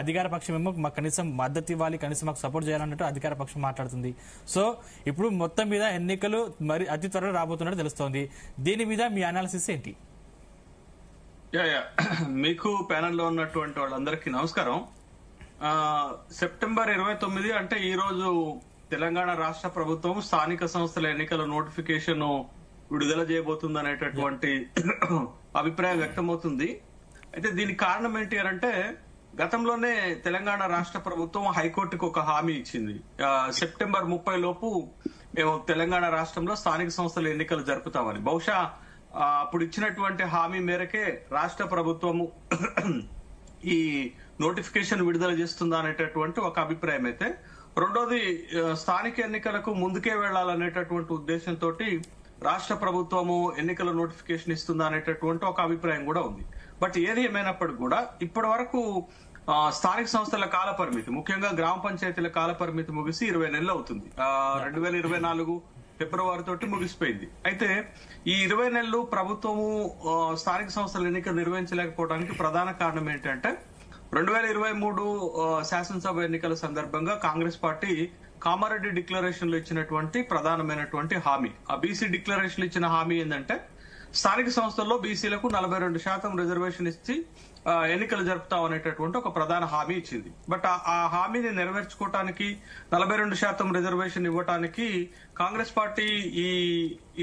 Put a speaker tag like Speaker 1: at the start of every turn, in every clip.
Speaker 1: అధికార పక్షం ఏమో మాకు కనీసం మద్దతు ఇవ్వాలి, కనీసం మాకు సపోర్ట్ చేయాలన్నట్టు అధికార పక్షం మాట్లాడుతుంది. సో ఇప్పుడు మొత్తం మీద ఎన్నికలు మరి అతి త్వరలో రాబోతున్నట్టు తెలుస్తోంది. దీని మీద మీ అనాలిసిస్ ఏంటి?
Speaker 2: మీకు ప్యానెల్లో ఉన్నటువంటి వాళ్ళందరికీ నమస్కారం. సెప్టెంబర్ 29 అంటే ఈ రోజు తెలంగాణ రాష్ట్ర ప్రభుత్వం స్థానిక సంస్థల ఎన్నికల నోటిఫికేషన్ విడుదల చేయబోతుంది అనేటటువంటి అభిప్రాయం వ్యక్తమవుతుంది. అయితే దీనికి కారణం ఏంటి అంటే గతంలోనే తెలంగాణ రాష్ట్ర ప్రభుత్వం హైకోర్టుకు ఒక హామీ ఇచ్చింది. సెప్టెంబర్ 30 లోపు మేము తెలంగాణ రాష్ట్రంలో స్థానిక సంస్థల ఎన్నికలు జరుపుతామని. బహుశా అప్పుడు ఇచ్చినటువంటి హామీ మేరకే రాష్ట్ర ప్రభుత్వము ఈ నోటిఫికేషన్ విడుదల చేస్తుందా అనేటటువంటి ఒక అభిప్రాయం అయితే, రెండోది స్థానిక ఎన్నికలకు ముందుకే వెళ్లాలనేటటువంటి ఉద్దేశంతో రాష్ట్ర ప్రభుత్వము ఎన్నికల నోటిఫికేషన్ ఇస్తుందా అనేటటువంటి ఒక అభిప్రాయం కూడా ఉంది. బట్ ఏది ఏమైనప్పటికీ కూడా ఇప్పటి వరకు స్థానిక సంస్థల కాల పరిమితి, ముఖ్యంగా గ్రామ పంచాయతీల కాల పరిమితి ముగిసి 20 నెలలు అవుతుంది. 2024 ఫిబ్రవరి తోటి ముగిసిపోయింది. అయితే ఈ 20 నెలలు ప్రభుత్వము స్థానిక సంస్థల ఎన్నికలు నిర్వహించలేకపోవడానికి ప్రధాన కారణం ఏంటంటే 2023 శాసనసభ ఎన్నికల సందర్భంగా కాంగ్రెస్ పార్టీ కామారెడ్డి డిక్లరేషన్ లో ఇచ్చినటువంటి ప్రధానమైనటువంటి హామీ, ఆ బీసీ డిక్లరేషన్ ఇచ్చిన హామీ ఏంటంటే స్థానిక సంస్థల్లో బీసీలకు 42% రిజర్వేషన్ ఇచ్చి ఎన్నికలు జరుపుతాం అనేటటువంటి ఒక ప్రధాన హామీ ఇచ్చింది. బట్ ఆ హామీని నెరవేర్చుకోవటానికి 42% రిజర్వేషన్ ఇవ్వటానికి కాంగ్రెస్ పార్టీ ఈ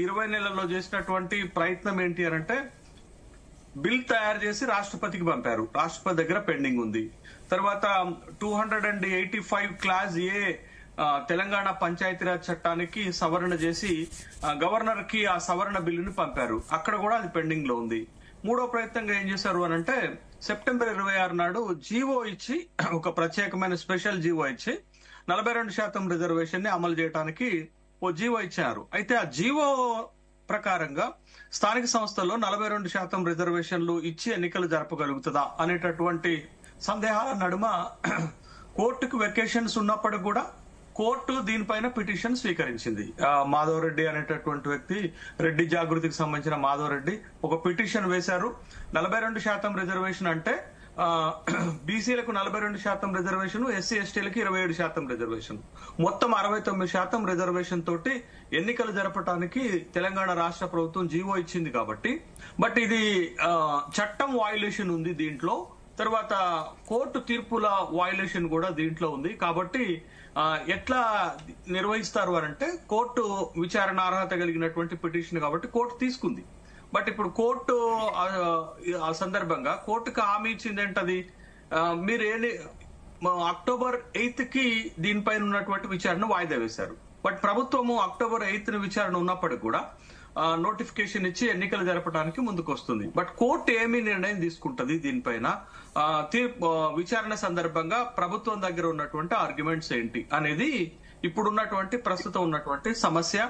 Speaker 2: 20 నెలల్లో చేసినటువంటి ప్రయత్నం ఏంటి అంటే బిల్ తయారు చేసి రాష్ట్రపతికి పంపారు. రాష్ట్రపతి దగ్గర పెండింగ్ ఉంది. తర్వాత 285 క్లాజ్ ఏ తెలంగాణ పంచాయతీరాజ్ చట్టానికి సవరణ చేసి గవర్నర్ కి ఆ సవరణ బిల్లుని పంపారు. అక్కడ కూడా అది పెండింగ్ లో ఉంది. మూడో ప్రయత్నంగా ఏం చేశారు అనంటే సెప్టెంబర్ 26 నాడు జీవో ఇచ్చి, ఒక ప్రత్యేకమైన స్పెషల్ జీవో ఇచ్చి 42% రిజర్వేషన్ ని అమలు చేయడానికి ఓ జీవో ఇచ్చారు. అయితే ఆ జీవో ప్రకారంగా స్థానిక సంస్థల్లో 42% రిజర్వేషన్లు ఇచ్చి ఎన్నికలు జరపగలుగుతుందా అనేటటువంటి సందేహాల నడుమ కోర్టుకు వెకేషన్స్ ఉన్నప్పటికీ కూడా కోర్టు దీనిపైన పిటిషన్ స్వీకరించింది. మాధవ్ రెడ్డి అనేటటువంటి వ్యక్తి, రెడ్డి జాగృతికి సంబంధించిన మాధవ్ రెడ్డి ఒక పిటిషన్ వేశారు. 42% రిజర్వేషన్ అంటే బీసీలకు 42% రిజర్వేషన్, ఎస్సీ ఎస్టీలకు 27% రిజర్వేషన్, మొత్తం 69% రిజర్వేషన్ తోటి ఎన్నికలు జరపడానికి తెలంగాణ రాష్ట్ర ప్రభుత్వం జీవో ఇచ్చింది కాబట్టి, బట్ ఇది చట్టం వయలేషన్ ఉంది దీంట్లో. తర్వాత కోర్టు తీర్పుల వయలేషన్ కూడా దీంట్లో ఉంది. కాబట్టి ఎట్లా నిర్వహిస్తారు అనంటే కోర్టు విచారణ అర్హత కలిగినటువంటి పిటిషన్ కాబట్టి కోర్టు తీసుకుంది. బట్ ఇప్పుడు కోర్టు ఆ సందర్భంగా కోర్టుకు హామీ ఇచ్చింది ఏంటది, మీరు అక్టోబర్ 8 కి దీనిపైన ఉన్నటువంటి విచారణ వాయిదా వేశారు. బట్ ప్రభుత్వము అక్టోబర్ 8 విచారణ ఉన్నప్పటికీ కూడా నోటిఫికేషన్ ఇచ్చి ఎన్నికలు జరపడానికి ముందుకు వస్తుంది. బట్ కోర్టు ఏమి నిర్ణయం తీసుకుంటది దీనిపైన, విచారణ సందర్భంగా ప్రభుత్వం దగ్గర ఉన్నటువంటి ఆర్గ్యుమెంట్స్ ఏంటి అనేది ఇప్పుడున్నటువంటి ప్రస్తుతం ఉన్నటువంటి సమస్య,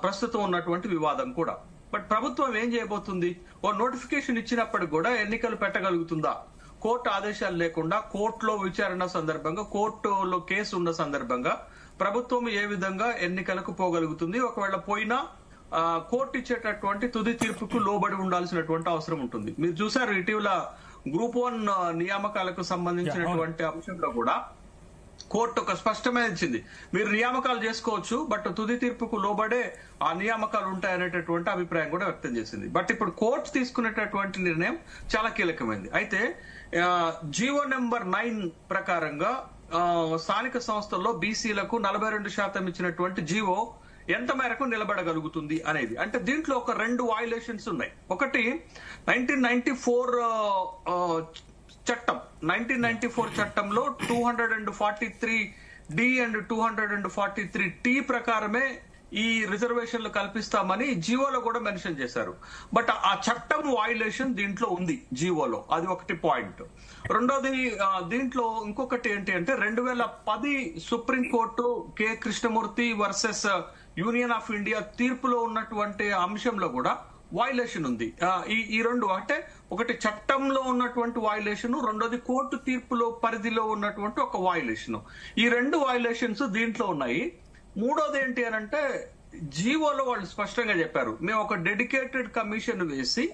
Speaker 2: ప్రస్తుతం ఉన్నటువంటి వివాదం కూడా. బట్ ప్రభుత్వం ఏం చేయబోతుంది, ఓ నోటిఫికేషన్ ఇచ్చినప్పటికి కూడా ఎన్నికలు పెట్టగలుగుతుందా? కోర్టు ఆదేశాలు లేకుండా కోర్టులో విచారణ సందర్భంగా, కోర్టులో కేసు ఉన్న సందర్భంగా ప్రభుత్వం ఏ విధంగా ఎన్నికలకు పోగలుగుతుంది? ఒకవేళ పోయినా కోర్టు ఇచ్చేటటువంటి తుది తీర్పుకు లోబడి ఉండాల్సినటువంటి అవసరం ఉంటుంది. మీరు చూసారు ఇటీవల గ్రూప్ 1 నియామకాలకు సంబంధించినటువంటి అంశంలో కూడా కోర్టు ఒక స్పష్టమైన ఇచ్చింది, మీరు నియామకాలు చేసుకోవచ్చు, బట్ తుది తీర్పుకు లోబడే ఆ నియామకాలు ఉంటాయనేటటువంటి అభిప్రాయం కూడా వ్యక్తం చేసింది. బట్ ఇప్పుడు కోర్టు తీసుకునేటటువంటి నిర్ణయం చాలా కీలకమైంది. అయితే జీవో నెంబర్ 9 ప్రకారంగా స్థానిక సంస్థల్లో బీసీలకు 42% ఇచ్చినటువంటి జీవో ఎంత మేరకు నిలబడగలుగుతుంది అనేది, అంటే దీంట్లో ఒక 2 వయలేషన్స్ ఉన్నాయి. ఒకటి 1994 చట్టం, 1994 చట్టంలో 243D అండ్ 243T ప్రకారమే ఈ రిజర్వేషన్లు కల్పిస్తామని జీవోలో కూడా మెన్షన్ చేశారు. బట్ ఆ చట్టం వయలేషన్ దీంట్లో ఉంది జీవోలో, అది ఒకటి పాయింట్. రెండోది దీంట్లో ఇంకొకటి ఏంటి అంటే 2010 supreme court K Krishnamurthy versus union of India తీర్పులో ఉన్నటువంటి అంశంలో కూడా వయలేషన్ ఉంది. ఈ రెండు అంటే ఒకటి చట్టంలో ఉన్నటువంటి వయలేషన్, రెండోది కోర్టు తీర్పులో పరిధిలో ఉన్నటువంటి ఒక వయలేషన్. ఈ 2 వయలేషన్స్ దీంట్లో ఉన్నాయి. మూడోది ఏంటి అని అంటే జీవోలో వాళ్ళు స్పష్టంగా చెప్పారు, మేము ఒక డెడికేటెడ్ కమిషన్ వేసి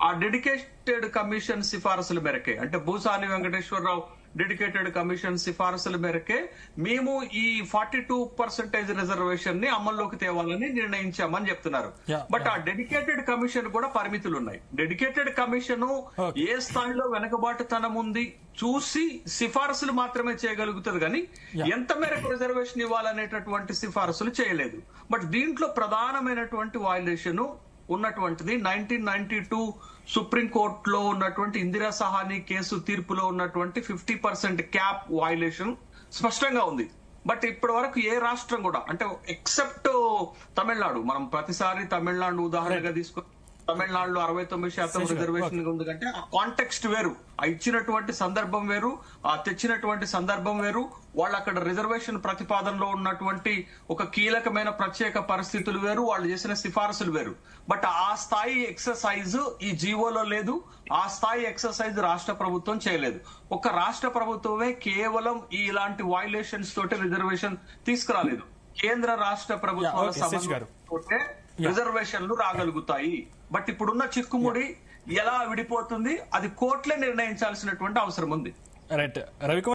Speaker 2: ఆ డెడికేటెడ్ కమిషన్ సిఫారసుల మేరకే, అంటే భూసాని వెంకటేశ్వరరావు డెడికేటెడ్ కమిషన్ సిఫారసుల మేరకే మేము ఈ 42% రిజర్వేషన్ ని అమల్లోకి తేవాలని నిర్ణయించామని చెప్తున్నారు. బట్ ఆ డెడికేటెడ్ కమిషన్ కూడా పరిమితులు ఉన్నాయి. డెడికేటెడ్ కమిషన్ ఏ స్థాయిలో వెనకబాటుతనం ఉంది చూసి సిఫారసులు మాత్రమే చేయగలుగుతుంది కానీ ఎంత మేరకు రిజర్వేషన్ ఇవ్వాలనేటటువంటి సిఫారసులు చేయలేదు. బట్ దీంట్లో ప్రధానమైనటువంటి వయలేషన్ ఉన్నటువంటిది 1992 సుప్రీంకోర్టులో ఉన్నటువంటి ఇందిరా సహాని కేసు తీర్పులో ఉన్నటువంటి 50% క్యాప్ వయలేషన్ స్పష్టంగా ఉంది. బట్ ఇప్పటి వరకు ఏ రాష్ట్రం కూడా, అంటే ఎక్సెప్ట్ తమిళనాడు, మనం ప్రతిసారి తమిళనాడు ఉదాహరణగా తీసుకుని తమిళనాడులో 69% రిజర్వేషన్ ఉంది కంటే ఆ కాంటెక్స్ట్ వేరు, ఆ ఇచ్చినటువంటి సందర్భం వేరు, ఆ తెచ్చినటువంటి సందర్భం వేరు, వాళ్ళు అక్కడ రిజర్వేషన్ ప్రతిపాదనలో ఉన్నటువంటి ఒక కీలకమైన ప్రత్యేక పరిస్థితులు వేరు, వాళ్ళు చేసిన సిఫారసులు వేరు. బట్ ఆ స్థాయి ఎక్సర్సైజ్ ఈ జీవోలో లేదు, ఆ స్థాయి ఎక్సర్సైజ్ రాష్ట్ర ప్రభుత్వం చేయలేదు. ఒక రాష్ట్ర ప్రభుత్వమే కేవలం ఇలాంటి వయలేషన్స్ తోటి రిజర్వేషన్ తీసుకురాలేదు. కేంద్ర రాష్ట్ర ప్రభుత్వాల సమన్వయంతోటే రిజర్వేషన్లు రాగలుగుతాయి. బట్ ఇప్పుడున్న చిక్కుముడి ఎలా విడిపోతుంది అది కోర్టులే నిర్ణయించాల్సినటువంటి అవసరం ఉంది.
Speaker 1: రైట్ రవికుమార్.